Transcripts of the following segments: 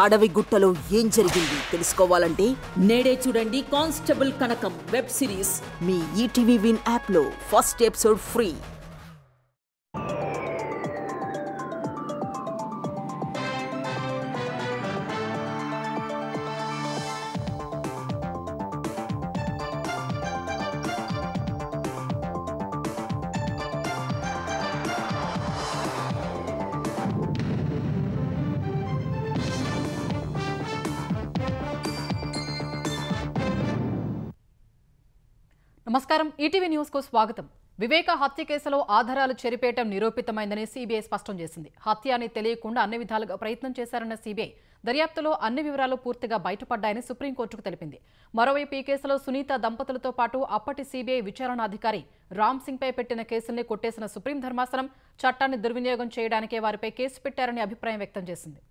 అడవి గుట్టలో ఏం జరిగింది తెలుసుకోవాలంటే నేడే చూడండి కానిస్టేబుల్ కనకం వెబ్ సిరీస్ మీ ఈటీవీ విన్ యాప్లో ఫస్ట్ ఎపిసోడ్ ఫ్రీ. నమస్కారం, ఈటీవీ న్యూస్ కు స్వాగతం. వివేక హత్య కేసులో ఆధారాలు చెరిపేయటం నిరూపితమైందని సీబీఐ స్పష్టం చేసింది. హత్య అని తెలియకుండా అన్ని విధాలుగా ప్రయత్నం చేశారన్న సీబీఐ దర్యాప్తులో అన్ని వివరాలు పూర్తిగా బయటపడ్డాయని సుప్రీంకోర్టుకు తెలిపింది. మరోవైపు ఈ కేసులో సునీత దంపతులతో పాటు అప్పటి సీబీఐ విచారణాధికారి రామ్ సింగ్ పై పెట్టిన కేసుల్ని కొట్టేసిన సుప్రీం ధర్మాసనం చట్టాన్ని దుర్వినియోగం చేయడానికే వారిపై కేసు పెట్టారని అభిప్రాయం వ్యక్తం చేసింది.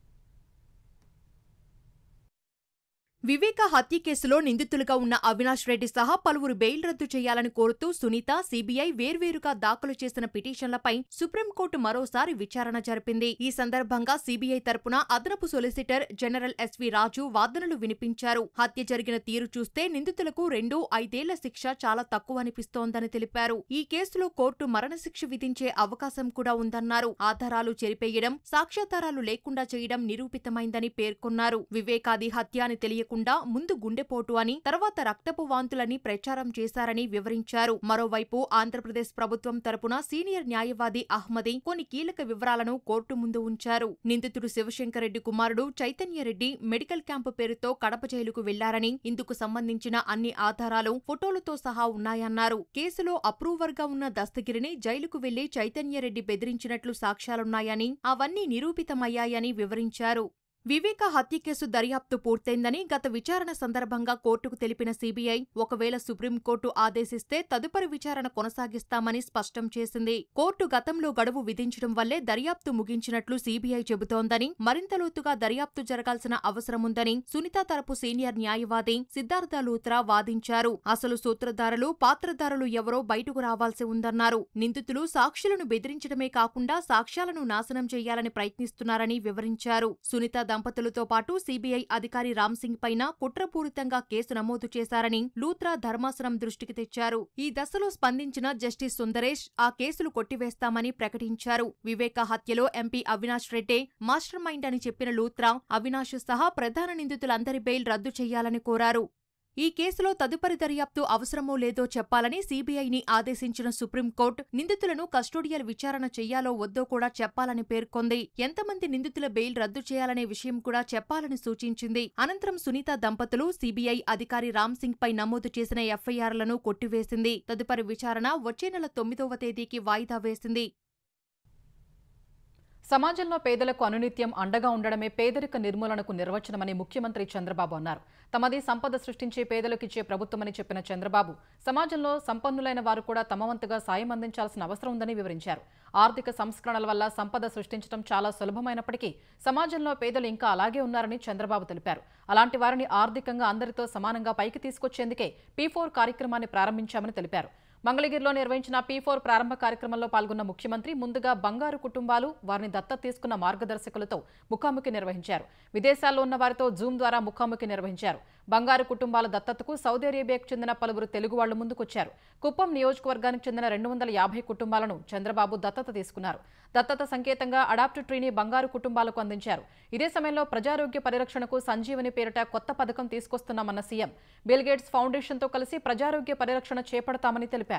వివేక హత్య కేసులో నిందితులుగా ఉన్న అవినాష్ రెడ్డి సహా పలువురు బెయిల్ రద్దు చేయాలని కోరుతూ సునీత, సీబీఐ వేర్వేరుగా దాఖలు చేసిన పిటిషన్లపై సుప్రీంకోర్టు మరోసారి విచారణ జరిపింది. ఈ సందర్భంగా సీబీఐ తరపున అదనపు సొలిసిటర్ జనరల్ ఎస్వి రాజు వాదనలు వినిపించారు. హత్య జరిగిన తీరు చూస్తే నిందితులకు 2-5 ఏళ్ల శిక్ష చాలా తక్కువ అనిపిస్తోందని తెలిపారు. ఈ కేసులో కోర్టు మరణశిక్ష విధించే అవకాశం కూడా ఉందన్నారు. ఆధారాలు చెరిపేయడం, సాక్ష్యాధారాలు లేకుండా చేయడం నిరూపితమైందని పేర్కొన్నారు. వివేకాది హత్య అని తెలియకుండా ముందు గుండెపోటు అని, తర్వాత రక్తపు వాంతులని ప్రచారం చేశారని వివరించారు. మరోవైపు ఆంధ్రప్రదేశ్ ప్రభుత్వం తరపున సీనియర్ న్యాయవాది అహ్మదీ కొన్ని కీలక వివరాలను కోర్టు ముందు ఉంచారు. నిందితుడు శివశంకర్ రెడ్డి కుమారుడు చైతన్యరెడ్డి మెడికల్ క్యాంపు పేరుతో కడప జైలుకు వెళ్లారని, ఇందుకు సంబంధించిన అన్ని ఆధారాలు ఫోటోలతో సహా ఉన్నాయన్నారు. కేసులో అప్రూవర్గా ఉన్న దస్తగిరిని జైలుకు వెళ్లి చైతన్యరెడ్డి బెదిరించినట్లు సాక్ష్యాలున్నాయని, అవన్నీ నిరూపితమయ్యాయని వివరించారు. వివేక హత్య కేసు దర్యాప్తు పూర్తయిందని గత విచారణ సందర్భంగా కోర్టుకు తెలిపిన సీబీఐ ఒకవేళ సుప్రీంకోర్టు ఆదేశిస్తే తదుపరి విచారణ కొనసాగిస్తామని స్పష్టం చేసింది. కోర్టు గతంలో గడువు విధించడం వల్లే దర్యాప్తు ముగించినట్లు సీబీఐ చెబుతోందని, మరింత లోతుగా దర్యాప్తు జరగాల్సిన అవసరముందని సునీత తరపు సీనియర్ న్యాయవాది సిద్ధార్థ లూత్రా వాదించారు. అసలు సూత్రధారులు, పాత్రధారులు ఎవరో బయటకు రావాల్సి ఉందన్నారు. నిందితులు సాక్షులను బెదిరించడమే కాకుండా సాక్ష్యాలను నాశనం చేయాలని ప్రయత్నిస్తున్నారని వివరించారు. సునీత దంపతులతో పాటు సీబీఐ అధికారి రామ్ సింగ్ పైన కుట్రపూరితంగా కేసు నమోదు చేశారని లూత్రా ధర్మాసనం దృష్టికి తెచ్చారు. ఈ దశలో స్పందించిన జస్టిస్ సుందరేష్ ఆ కేసులు కొట్టివేస్తామని ప్రకటించారు. వివేక హత్యలో ఎంపీ అవినాష్ రెడ్డే మాస్టర్ మైండ్ అని చెప్పిన లూత్రా అవినాష్ సహా ప్రధాన నిందితులందరి బెయిల్ రద్దు చేయాలని కోరారు. ఈ కేసులో తదుపరి దర్యాప్తు అవసరమో లేదో చెప్పాలని సీబీఐని ఆదేశించిన సుప్రీంకోర్టు నిందితులను కస్టోడియల్ విచారణ చెయ్యాలో వద్దో కూడా చెప్పాలని పేర్కొంది. ఎంతమంది నిందితుల బెయిల్ రద్దు చేయాలనే విషయం కూడా చెప్పాలని సూచించింది. అనంతరం సునీత దంపతులు సీబీఐ అధికారి రామ్ సింగ్ పై నమోదు చేసిన ఎఫ్ఐఆర్లను కొట్టివేసింది. తదుపరి విచారణ వచ్చే నెల 9వ తేదీకి వాయిదా వేసింది. సమాజంలో పేదలకు అనునిత్యం అండగా ఉండడమే పేదరిక నిర్మూలనకు నిర్వచనమని ముఖ్యమంత్రి చంద్రబాబు అన్నారు. తమది సంపద సృష్టించి పేదలకిచ్చే ప్రభుత్వమని చెప్పిన చంద్రబాబు సంపన్నులైన వారు కూడా తమ వంతుగా సాయం అందించాల్సిన అవసరం ఉందని వివరించారు. ఆర్థిక సంస్కరణల వల్ల సంపద సృష్టించడం చాలా సులభమైనప్పటికీ సమాజంలో పేదలు ఇంకా అలాగే ఉన్నారని చంద్రబాబు తెలిపారు. అలాంటి వారిని ఆర్థికంగా అందరితో సమానంగా పైకి తీసుకొచ్చేందుకే P4 కార్యక్రమాన్ని ప్రారంభించామని తెలిపారు. మంగళగిరిలో నిర్వహించిన P4 ప్రారంభ కార్యక్రమంలో పాల్గొన్న ముఖ్యమంత్రి ముందుగా బంగారు కుటుంబాలు, వారిని దత్తత తీసుకున్న మార్గదర్శకులతో ముఖాముఖి నిర్వహించారు. విదేశాల్లో ఉన్న వారితో జూమ్ ద్వారా ముఖాముఖి నిర్వహించారు. బంగారు కుటుంబాల దత్తతకు సౌదీ అరేబియాకు చెందిన పలువురు తెలుగు వాళ్లు ముందుకొచ్చారు. కుప్పం నియోజకవర్గానికి చెందిన 250 కుటుంబాలను చంద్రబాబు దత్తత తీసుకున్నారు. దత్తత సంకేతంగా అడాప్ట్ ట్రీని బంగారు కుటుంబాలకు అందించారు. ఇదే సమయంలో ప్రజారోగ్య పరిరక్షణకు సంజీవని పేరిట కొత్త పథకం తీసుకొస్తున్నామన్న సీఎం బిల్ గేట్స్ ఫౌండేషన్తో కలిసి ప్రజారోగ్య పరిరక్షణ చేపడతామని తెలిపారు.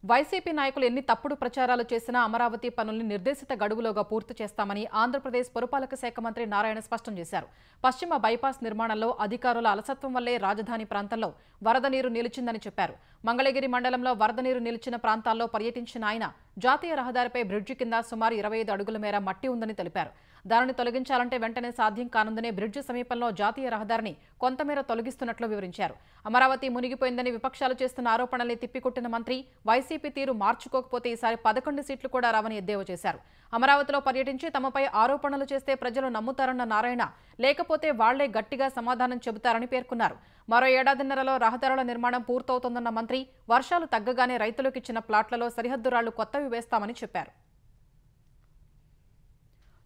వైసీపీ నాయకులు ఎన్ని తప్పుడు ప్రచారాలు చేసినా అమరావతి పనుల్ని నిర్దేశిత గడువులోగా పూర్తి చేస్తామని ఆంధ్రప్రదేశ్ పురపాలక శాఖ మంత్రి నారాయణ స్పష్టం చేశారు. పశ్చిమ బైపాస్ నిర్మాణంలో అధికారుల అలసత్వం వల్లే రాజధాని ప్రాంతంలో వరద నీరు నిలిచిందని చెప్పారు. మంగళగిరి మండలంలో వరద నీరు నిలిచిన ప్రాంతాల్లో పర్యటించిన ఆయన జాతీయ రహదారిపై బ్రిడ్జి కింద సుమారు 25 అడుగుల మేర మట్టి ఉందని తెలిపారు. దానిని తొలగించాలంటే వెంటనే సాధ్యం కానుందనే బ్రిడ్జి సమీపంలో జాతీయ రహదారిని కొంతమేర తొలగిస్తున్నట్లు వివరించారు. అమరావతి మునిగిపోయిందని విపక్షాలు చేస్తున్న ఆరోపణల్ని తిప్పికొట్టిన మంత్రి వైసీపీ తీరు మార్చుకోకపోతే ఈసారి 11 సీట్లు కూడా రావని ఎద్దేవా చేశారు. అమరావతిలో పర్యటించి తమపై ఆరోపణలు చేస్తే ప్రజలు నమ్ముతారన్న నారాయణ లేకపోతే వాళ్లే గట్టిగా సమాధానం చెబుతారని పేర్కొన్నారు. మరో ఏడాదిన్నరలో రహదారుల నిర్మాణం పూర్తవుతోందన్న మంత్రి వర్షాలు తగ్గగానే రైతులకు ఇచ్చిన ప్లాట్లలో సరిహద్దు రాళ్లు కొత్తవి వేస్తామని చెప్పారు.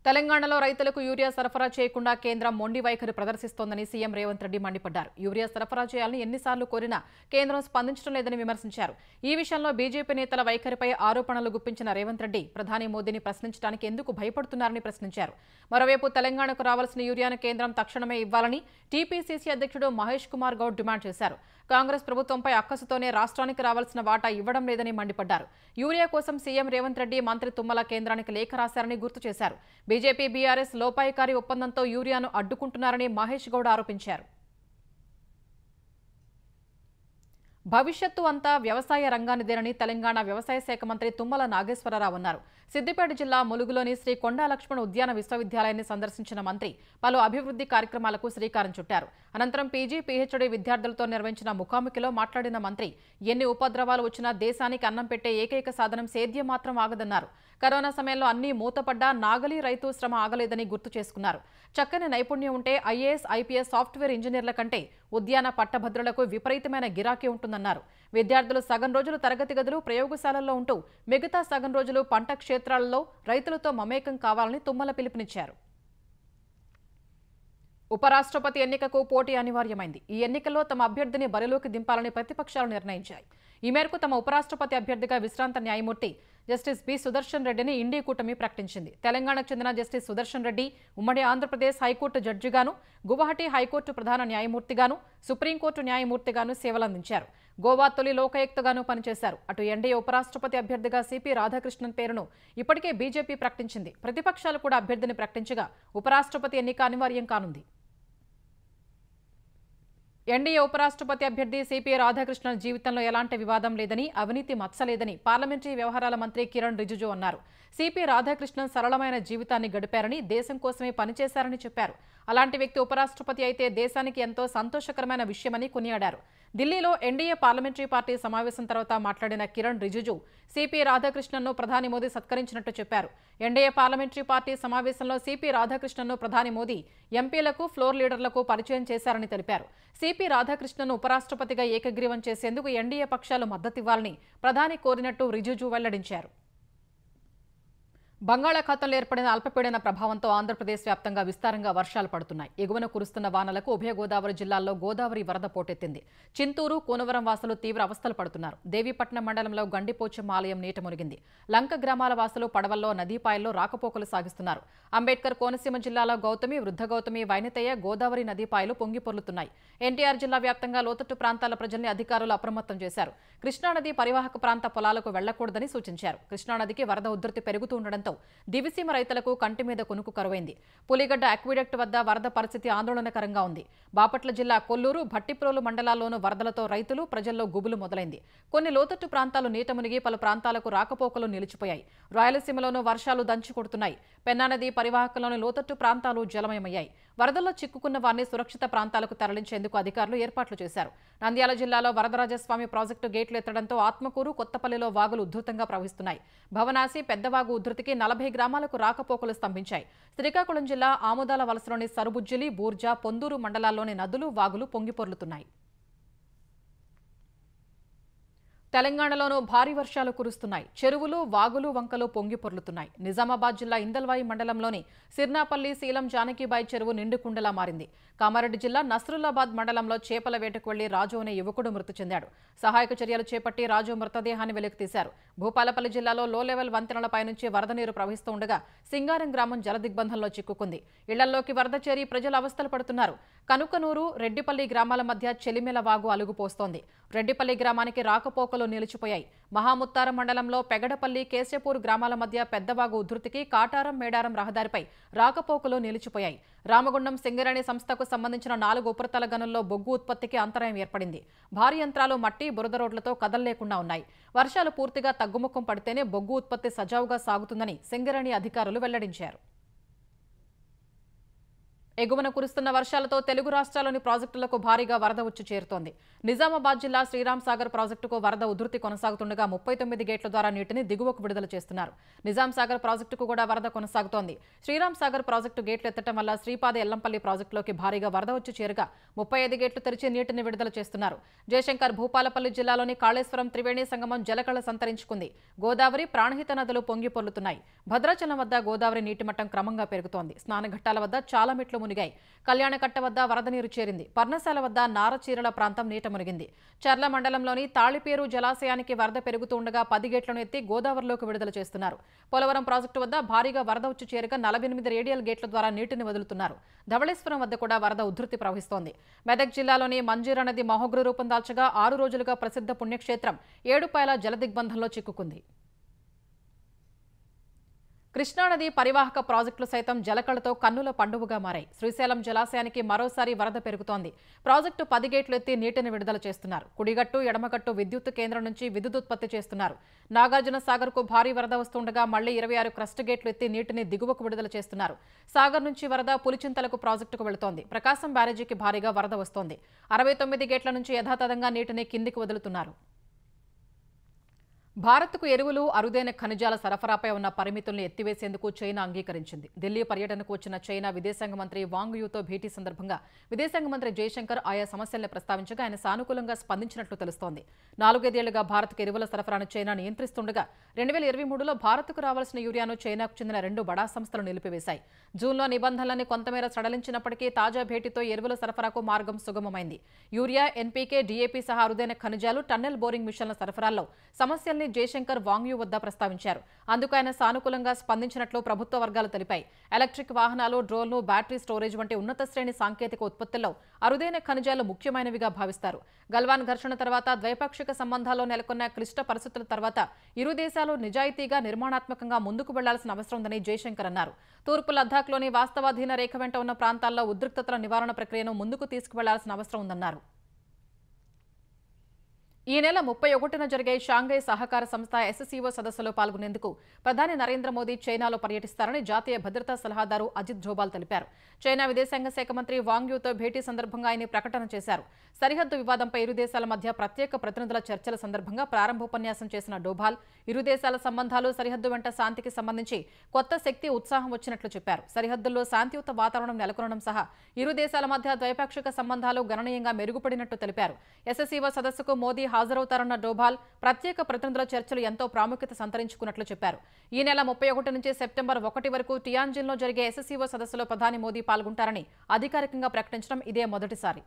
తెలంగాణలో రైతులకు యూరియా సరఫరా చేయకుండా కేంద్రం మొండి వైఖరి ప్రదర్శిస్తోందని సీఎం రేవంత్ రెడ్డి మండిపడ్డారు. యూరియా సరఫరా చేయాలని ఎన్నిసార్లు కోరినా కేంద్రం స్పందించడం లేదని విమర్శించారు. ఈ విషయంలో బీజేపీ నేతల వైఖరిపై ఆరోపణలు గుప్పించిన రేవంత్ రెడ్డి ప్రధాని మోదీని ప్రశ్నించడానికి ఎందుకు భయపడుతున్నారని ప్రశ్నించారు. మరోవైపు తెలంగాణకు రావాల్సిన యూరియాను కేంద్రం తక్షణమే ఇవ్వాలని టీపీసీసీ అధ్యక్షుడు మహేష్ కుమార్ గౌడ్ డిమాండ్ చేశారు. కాంగ్రెస్ ప్రభుత్వంపై అక్కసుతోనే రాష్ట్రానికి రావాల్సిన వాటా ఇవ్వడం లేదని మండిపడ్డారు. యూరియా కోసం సీఎం రేవంత్ రెడ్డి మంత్రి తుమ్మల కేంద్రానికి లేఖ రాశారని గుర్తు చేశారు. బీజేపీ బీఆర్ఎస్ లోపాయికారి ఒప్పందంతో యూరియాను అడ్డుకుంటున్నారని మహేష్ గౌడ్ ఆరోపించారు. భవిష్యత్తు అంతా వ్యవసాయ రంగానిదేనని తెలంగాణ వ్యవసాయ శాఖ మంత్రి తుమ్మల నాగేశ్వరరావు అన్నారు. సిద్దిపేట జిల్లా ములుగులోని శ్రీ కొండా లక్ష్మణ ఉద్యాన విశ్వవిద్యాలయాన్ని సందర్శించిన మంత్రి పలు అభివృద్ధి కార్యక్రమాలకు శ్రీకారం చుట్టారు. అనంతరం పీజీ, పీహెచ్డీ విద్యార్థులతో నిర్వహించిన ముఖాముఖిలో మాట్లాడిన మంత్రి ఎన్ని ఉపద్రవాలు వచ్చినా దేశానికి అన్నం పెట్టే ఏకైక సాధనం సేద్యం మాత్రం ఆగదన్నారు. కరోనా సమయంలో అన్నీ మూతపడ్డా నాగలి రైతు శ్రమ ఆగలేదని గుర్తు చేసుకున్నారు. చక్కని నైపుణ్యం ఉంటే ఐఏఎస్, ఐపీఎస్, సాఫ్ట్వేర్ ఇంజనీర్ల కంటే ఉద్యాన పట్టభద్రులకు విపరీతమైన గిరాకీ ఉంటుందన్నారు. విద్యార్థులు సగం రోజులు తరగతి గదులు, ప్రయోగశాలల్లో ఉంటూ మిగతా సగం రోజులు పంట క్షేత్రాలలో రైతులతో మమేకం కావాలని తుమ్మల పిలుపునిచ్చారు. ఉపరాష్ట్రపతి ఎన్నికకు పోటీ అనివార్యమైంది. ఈ ఎన్నికల్లో తమ అభ్యర్థిని బరిలోకి దింపాలని ప్రతిపక్షాలు నిర్ణయించాయి. ఈ మేరకు తమ ఉపరాష్ట్రపతి అభ్యర్థిగా విశ్రాంత న్యాయమూర్తి జస్టిస్ బి సుదర్శన్ రెడ్డిని ఇండీ కూటమి ప్రకటించింది. తెలంగాణకు చెందిన జస్టిస్ సుదర్శన్ రెడ్డి ఉమ్మడి ఆంధ్రప్రదేశ్ హైకోర్టు జడ్జిగాను, గువాహటి హైకోర్టు ప్రధాన న్యాయమూర్తిగాను, సుప్రీంకోర్టు న్యాయమూర్తిగాను సేవలందించారు. గోవా తొలి లోకాయుక్తగాను పనిచేశారు. అటు ఎన్డీఏ ఉపరాష్ట్రపతి అభ్యర్థిగా సిపి రాధాకృష్ణన్ పేరును ఇప్పటికే బీజేపీ ప్రకటించింది. ప్రతిపక్షాలు కూడా అభ్యర్థిని ప్రకటించగా ఉపరాష్ట్రపతి ఎన్నిక అనివార్యం కానుంది. ఎన్డీఏ ఉపరాష్ట్రపతి అభ్యర్థి సిపి రాధాకృష్ణన్ జీవితంలో ఎలాంటి వివాదం లేదని, అవినీతి మచ్చలేదని పార్లమెంటరీ వ్యవహారాల మంత్రి కిరణ్ రిజిజు అన్నారు. సిపి రాధాకృష్ణన్ సరళమైన జీవితాన్ని గడిపారని, దేశం కోసమే పనిచేశారని చెప్పారు. అలాంటి వ్యక్తి ఉపరాష్ట్రపతి అయితే దేశానికి ఎంతో సంతోషకరమైన విషయమని కొనియాడారు. ఢిల్లీలో ఎన్డీఏ పార్లమెంటరీ పార్టీ సమావేశం తర్వాత మాట్లాడిన కిరణ్ రిజిజు సిపి రాధాకృష్ణన్ను ప్రధాని మోదీ సత్కరించినట్టు చెప్పారు. ఎన్డీఏ పార్లమెంటరీ పార్టీ సమావేశంలో సిపి రాధాకృష్ణన్ను ప్రధాని మోదీ ఎంపీలకు, ఫ్లోర్ లీడర్లకు పరిచయం చేశారని తెలిపారు. సిపి రాధాకృష్ణన్ను ఉపరాష్ట్రపతిగా ఏకగ్రీవం చేసేందుకు ఎన్డీఏ పక్షాలు మద్దతివ్వాలని ప్రధాని కోరినట్టు రిజిజు వెల్లడించారు. బంగాళాఖాతంలో ఏర్పడిన అల్పపీడన ప్రభావంతో ఆంధ్రప్రదేశ్ వ్యాప్తంగా విస్తారంగా వర్షాలు పడుతున్నాయి. ఎగువన కురుస్తున్న వానలకు ఉభయ గోదావరి జిల్లాల్లో గోదావరి వరద పోటెత్తింది. చింతూరు, కూనవరం వాసులు తీవ్ర అవస్థలు పడుతున్నారు. దేవీపట్నం మండలంలో గండిపోచమ్మ ఆలయం నీట మునిగింది. లంక గ్రామాల వాసులు పడవల్లో, నదీపాయల్లో రాకపోకలు సాగిస్తున్నారు. అంబేద్కర్ కోనసీమ జిల్లాలో గౌతమి, వృద్ధ గౌతమి, వైనతయ్య, గోదావరి నదీపాయలు పొంగి పొర్లుతున్నాయి. ఎన్టీఆర్ జిల్లా వ్యాప్తంగా లోతట్టు ప్రాంతాల ప్రజల్ని అధికారులు అప్రమత్తం చేశారు. కృష్ణానది పరివాహక ప్రాంత పొలాలకు వెళ్లకూడదని సూచించారు. కృష్ణానదికి వరద ఉధృతి పెరుగుతుండటంతో దివిసీమ రైతులకు కంటి మీద కొనుకు కరువైంది. పులిగడ్డ అక్విడక్ట్ వద్ద వరద పరిస్థితి ఆందోళనకరంగా ఉంది. బాపట్ల జిల్లా కొల్లూరు, భట్టిప్రోలు మండలాల్లోనూ వరదలతో రైతులు, ప్రజల్లో గుబులు మొదలైంది. కొన్ని లోతట్టు ప్రాంతాలు నీట మునిగి పలు ప్రాంతాలకు రాకపోకలు నిలిచిపోయాయి. రాయలసీమలోనూ వర్షాలు దంచి కొడుతున్నాయి. పెన్నానది పరివాహకంలోని లోతట్టు ప్రాంతాలు జలమయమయ్యాయి. వరదల్లో చిక్కుకున్న వారిని సురక్షిత ప్రాంతాలకు తరలించేందుకు అధికారులు ఏర్పాట్లు చేశారు. నంద్యాల జిల్లాలో వరదరాజస్వామి ప్రాజెక్టు గేట్లు ఎత్తడంతో ఆత్మకూరు, కొత్తపల్లిలో వాగులు ఉధృతంగా ప్రవహిస్తున్నాయి. భవనాసి, పెద్దవాగు ఉధృతికి 40 గ్రామాలకు రాకపోకలు స్తంభించాయి. శ్రీకాకుళం జిల్లా ఆముదాల వలసలోని సరుబుజ్జిలి, బూర్జా, పొందూరు మండలాల్లోని నదులు, వాగులు పొంగిపొర్లుతున్నాయి. తెలంగాణలోనూ భారీ వర్షాలు కురుస్తున్నాయి. చెరువులు, వాగులు, వంకలు పొంగి పొర్లుతున్నాయి. నిజామాబాద్ జిల్లా ఇందల్వాయి మండలంలోని సిర్నాపల్లి, శీలం జానకిబాయి చెరువు నిండుకుండలా మారింది. కామారెడ్డి జిల్లా నస్రుల్లాబాద్ మండలంలో చేపల వేటకు వెళ్లి రాజు అనే యువకుడు మృతి చెందాడు. సహాయక చర్యలు చేపట్టి రాజు మృతదేహాన్ని వెలికితీశారు. భూపాలపల్లి జిల్లాలో లో లెవెల్ వంతెనలపై నుంచి వరద నీరు ప్రవహిస్తూ ఉండగా సింగారం గ్రామం జలదిగ్బంధంలో చిక్కుకుంది. ఇళ్లలోకి వరద చేరి ప్రజలు అవస్థలు పడుతున్నారు. కనుకనూరు, రెడ్డిపల్లి గ్రామాల మధ్య చెలిమెల వాగు అలుగుపోస్తోంది. రెడ్డిపల్లి గ్రామానికి రాకపోకలు నిలిచిపోయాయి. మహాముత్తారం మండలంలో పెగడపల్లి, కేశపూర్ గ్రామాల మధ్య పెద్దవాగు ఉధృతికి కాటారం, మేడారం రహదారిపై రాకపోకలు నిలిచిపోయాయి. రామగుండం సింగరేణి సంస్థకు సంబంధించిన 4 ఉపరితల గనుల్లో బొగ్గు ఉత్పత్తికి అంతరాయం ఏర్పడింది. భారీ యంత్రాలు మట్టి, బురద రోడ్లతో కదల్లేకుండా ఉన్నాయి. వర్షాలు పూర్తిగా తగ్గుముఖం పడితేనే బొగ్గు ఉత్పత్తి సజావుగా సాగుతుందని సింగరేణి అధికారులు వెల్లడించారు. ఎగువన కురుస్తున్న వర్షాలతో తెలుగు రాష్ట్రాల్లోని ప్రాజెక్టులకు భారీగా వరద వచ్చి చేరుతోంది. నిజామాబాద్ జిల్లా శ్రీరామ్ సాగర్ ప్రాజెక్టుకు వరద ఉధృతి కొనసాగుతుండగా 39 గేట్ల ద్వారా నీటిని దిగువకు విడుదల చేస్తున్నారు. నిజాం సాగర్ ప్రాజెక్టుకు కూడా వరద కొనసాగుతోంది. శ్రీరామ్ సాగర్ ప్రాజెక్టు గేట్లు ఎత్తడం వల్ల శ్రీపాద ఎల్లంపల్లి ప్రాజెక్టులోకి భారీగా వరద వచ్చి చేరుగా 35 గేట్లు తెరిచి నీటిని విడుదల చేస్తున్నారు. జయశంకర్ భూపాలపల్లి జిల్లాలోని కాళేశ్వరం త్రివేణి సంగమం జలకళ సంతరించుకుంది. గోదావరి, ప్రాణహిత నదులు పొంగి పొర్లుతున్నాయి. భద్రాచలం వద్ద గోదావరి నీటి మట్టం క్రమంగా పెరుగుతోంది. స్నానఘట్టాల వద్ద చాలా మెట్లు మునిగాయి. కళ్యాణకట్ట వద్ద వరద నీరు చేరింది. పర్ణశాల వద్ద నారచీరల ప్రాంతం నీట మునిగింది. చర్ల మండలంలోని తాళిపేరు జలాశయానికి వరద పెరుగుతుండగా 10 గేట్లను ఎత్తి గోదావరిలోకి విడుదల చేస్తున్నారు. పోలవరం ప్రాజెక్టు వద్ద భారీగా వరద వచ్చి చేరగా 48 రేడియల్ గేట్ల ద్వారా నీటిని వదులుతున్నారు. ధవళేశ్వరం వద్ద కూడా వరద ఉధృతి ప్రవహిస్తోంది. మెదక్ జిల్లాలోని మంజీరా నది మహోగ్ర రూపం దాల్చగా 6 రోజులుగా ప్రసిద్ధ పుణ్యక్షేత్రం ఏడుపాయల జలదిగ్బంధంలో చిక్కుకుంది. కృష్ణానది పరివాహక ప్రాజెక్టులు సైతం జలకళతో కన్నుల పండుగగా మారాయి. శ్రీశైలం జలాశయానికి మరోసారి వరద పెరుగుతోంది. ప్రాజెక్టు 10 గేట్లు ఎత్తి నీటిని విడుదల చేస్తున్నారు. కుడిగట్టు, ఎడమగట్టు విద్యుత్ కేంద్రం నుంచి విద్యుత్ ఉత్పత్తి చేస్తున్నారు. నాగార్జున సాగర్ కు భారీ వరద వస్తుండగా మళ్లీ 26 క్రస్ట్ గేట్లు ఎత్తి నీటిని దిగువకు విడుదల చేస్తున్నారు. సాగర్ నుంచి వరద పులిచింతలకు ప్రాజెక్టుకు వెళుతోంది. ప్రకాశం బ్యారేజీకి భారీగా వరద వస్తోంది. 69 గేట్ల నుంచి యథాతథంగా నీటిని కిందికి వదులుతున్నారు. భారత్కు ఎరువులు, అరుదైన ఖనిజాల సరఫరాపై ఉన్న పరిమితులను ఎత్తివేసేందుకు చైనా అంగీకరించింది. ఢిల్లీ పర్యటనకు వచ్చిన చైనా విదేశాంగ మంత్రి వాంగ్ యూతో భేటీ సందర్భంగా విదేశాంగ మంత్రి జయశంకర్ ఆయా సమస్యలను ప్రస్తావించగా ఆయన సానుకూలంగా స్పందించినట్లు తెలుస్తోంది. 4 ఏళ్లుగా భారత్కు ఎరువుల సరఫరాను చైనా నియంత్రిస్తుండగా 2023లో భారత్కు రావాల్సిన యూరియాను చైనాకు చెందిన 2 బడా సంస్థలు నిలిపివేశాయి. జూన్లో నిబంధనలని కొంతమేర సడలించినప్పటికీ తాజా భేటీతో ఎరువుల సరఫరాకు మార్గం సుగమమైంది. యూరియా, ఎన్పీకే, డీఏపీ సహా అరుదైన ఖనిజాలు, టన్నెల్ బోరింగ్ మిషన్ల సరఫరాల్లో సమస్యల్ని జయశంకర్ వాంగ్ యూ వద్ద ప్రస్తావించారు. అందుకు ఆయన సానుకూలంగా స్పందించినట్లు ప్రభుత్వ వర్గాలు తెలిపాయి. ఎలక్ట్రిక్ వాహనాలు, డ్రోన్లు, బ్యాటరీ స్టోరేజ్ వంటి ఉన్నత శ్రేణి సాంకేతిక ఉత్పత్తుల్లో అరుదైన ఖనిజాలు ముఖ్యమైనవిగా భావిస్తారు. గల్వాన్ ఘర్షణ తర్వాత ద్వైపాక్షిక సంబంధాల్లో నెలకొన్న క్లిష్ట పరిస్థితుల తర్వాత ఇరు దేశాలు నిజాయితీగా, నిర్మాణాత్మకంగా ముందుకు వెళ్లాల్సిన అవసరం ఉందని జయశంకర్ అన్నారు. తూర్పు లద్దాఖ్లోని వాస్తవాధీన రేఖ వెంట ఉన్న ప్రాంతాల్లో ఉద్రిక్తతల నివారణ ప్రక్రియను ముందుకు తీసుకువెళ్లాల్సిన అవసరం ఉందన్నారు. ఈ నెల 31న జరిగే షాంఘై సహకార సంస్థ SCO సదస్సులో పాల్గొనేందుకు ప్రధాని నరేంద్ర మోదీ చైనాలో పర్యటిస్తారని జాతీయ భద్రతా సలహాదారు అజిత్ డోభాల్ తెలిపారు. చైనా విదేశాంగ శాఖ మంత్రి వాంగ్ యూతో భేటీ సందర్భంగా ఆయన ప్రకటన చేశారు. సరిహద్దు వివాదంపై ఇరు దేశాల మధ్య ప్రత్యేక ప్రతినిధుల చర్చల సందర్భంగా ప్రారంభోపన్యాసం చేసిన డోభాల్ ఇరు దేశాల సంబంధాలు, సరిహద్దు వెంట శాంతికి సంబంధించి కొత్త శక్తి, ఉత్సాహం వచ్చినట్లు చెప్పారు. సరిహద్దుల్లో శాంతియుత వాతావరణం నెలకొనడం సహా ఇరు దేశాల మధ్య ద్వైపాక్షిక సంబంధాలు గణనీయంగా మెరుగుపడినట్టు తెలిపారు. SCO సదస్సుకు మోదీ హాజరవుతారన్న డోభాల్ ప్రత్యేక ప్రతినిధుల చర్చలు ఎంతో ప్రాముఖ్యత సంతరించుకున్నట్లు చెప్పారు. ఈ నెల 31 నుంచి సెప్టెంబర్ 1 వరకు టియాన్జిన్లో జరిగే SCO సదస్సులో ప్రధాని మోదీ పాల్గొంటారని అధికారికంగా ప్రకటించడం ఇదే మొదటిసారి.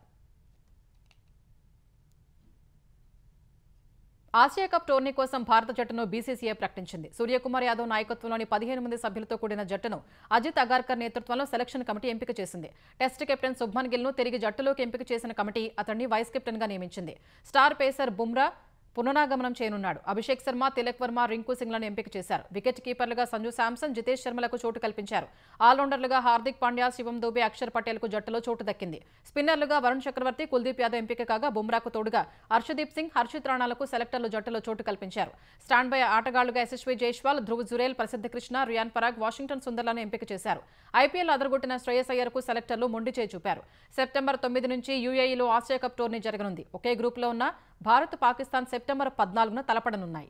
ఆసియా కప్ టోర్నీ కోసం భారత జట్టును BCCI ప్రకటించింది. సూర్యకుమార్ యాదవ్ నాయకత్వంలోని 15 మంది సభ్యులతో కూడిన జట్టును అజిత్ అగార్కర్ నేతృత్వంలో సెలక్షన్ కమిటీ ఎంపిక చేసింది. టెస్ట్ కెప్టెన్ శుభ్మన్ గిల్ను తిరిగి జట్టులోకి ఎంపిక చేసిన కమిటీ అతన్ని వైస్ కెప్టెన్గా నియమించింది. స్టార్ పేసర్ బుమ్రా పునరాగమనం చేయనున్నాడు. అభిషేక్ శర్మ, తిలక్ వర్మ, రింకు సింగ్లను ఎంపిక చేశారు. వికెట్ కీపర్లుగా సంజు శాంసన్, జితేష్ శర్మలకు చోటు కల్పించారు. ఆల్రౌండర్లుగా హార్దిక్ పాండ్యా, శివం దూబే, అక్షర్ పటేల్కు జట్టులో చోటు దక్కింది. స్పిన్నర్లుగా వరుణ్ చక్రవర్తి, కుల్దీప్ యాదవ్ ఎంపిక కాగా బుమ్రాకు తోడుగా హర్షదీప్ సింగ్, హర్షిత్ రాణాలకు సెలెక్టర్లు జట్టులో చోటు కల్పించారు. స్టాండ్ బై ఆటగాళ్లుగా యశస్వి జైస్వాల్, ధ్రువ్ జురేల్, ప్రసిద్ధ కృష్ణ, రియాన్ పరాగ్, వాషింగ్టన్ సుందర్లను ఎంపిక చేశారు. ఐపీఎల్ అదరగొట్టిన శ్రేయస్ అయ్యర్కు సెలెక్టర్లు మొండి చేయి చూపారు. సెప్టెంబర్ 9 నుంచి UAEలో ఆసియా కప్ టోర్నీ జరగనుంది. ఒకే గ్రూపులో ఉన్న భారత్, పాకిస్తాన్ సెప్టెంబర్ 14న తలపడనున్నాయి.